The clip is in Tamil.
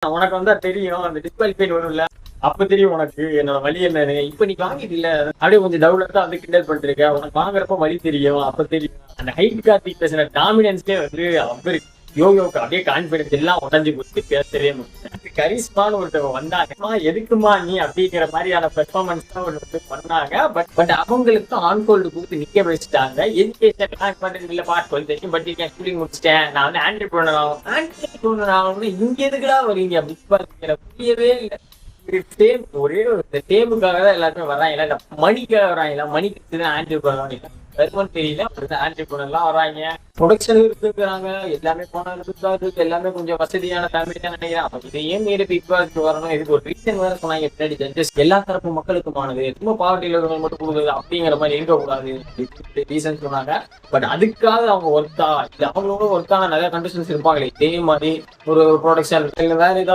உனக்கு வந்தா தெரியும் அந்த டிஸ்குவாலிஃபைட் வரும்ல, அப்ப தெரியும் உனக்கு என்னோட வலி என்னன்னு. இப்ப நீ வாங்கிட்டு இல்ல அப்படியே கொஞ்சம் டவுலட்டா வந்து கிண்டல் பண்ணிட்டு இருக்க. உனக்கு வாங்குறப்ப வலி தெரியும், அப்ப தெரியும். அந்த ஹைட் கார்த்தி பேசுற டாமினன்ஸ்லயே வந்து அவரு யோயோக்கு அப்படியே கான்பிடன்ஸ் எல்லாம் உடஞ்சு கொடுத்து பேசவே முடியும். கரிஸ்மான்னு ஒருத்தவங்க வந்தாங்க, எதுக்குமா நீ அப்படிங்கிற மாதிரியான பெர்ஃபார்மன்ஸ் தான் ஒரு பண்ணாங்க. பட் அவங்களுக்கு ஆன்கோல்டு கொடுத்து நிக்க வச்சுட்டாங்க. எஜுகேஷன் இல்ல பார்ட் தெரியும், பட் ஸ்கூலிங் முடிச்சிட்டேன், நான் வந்து ஆண்டர்பிரினர் ஆகணும். இங்க எதுக்குடா வரீங்க பிக் பாஸ், புரியவே இல்லை. ஒரே ஒரு டேமுக்காக தான் எல்லாருமே வர்றாங்க, மணிக்காக வராங்க. மணிக்கு ஆண்டர்பிரினர் தெரியல, ஆண்டர்பிரினர்லாம் வராங்க, ப்ரொடக்ஷன் இருக்குறாங்க, எல்லாமே போனாலும் எல்லாமே கொஞ்சம் வசதியான ஃபேமிலி தான் நினைக்கிறேன். அப்ப இதையே மீறி பிக் பாஸ் வரணும், இதுக்கு ஒரு ரீசன் வேற சொன்னாங்க. பின்னாடி ஜட்ஜஸ் எல்லா தரப்பு மக்களுக்குமானது, ரொம்ப பாவர்ட்டியில இருக்கிறவங்க மட்டும் கொடுக்குறது அப்படிங்கிற மாதிரி இருக்கக்கூடாது ரீசன் சொன்னாங்க. பட் அதுக்காக அவங்க ஒர்க்கா இல்ல அவங்களோட ஒர்க்கான நிறைய கண்டிஷன்ஸ் இருப்பாங்களே, இதே மாதிரி ஒரு ப்ரொடக்ஷன் வேற ஏதாவது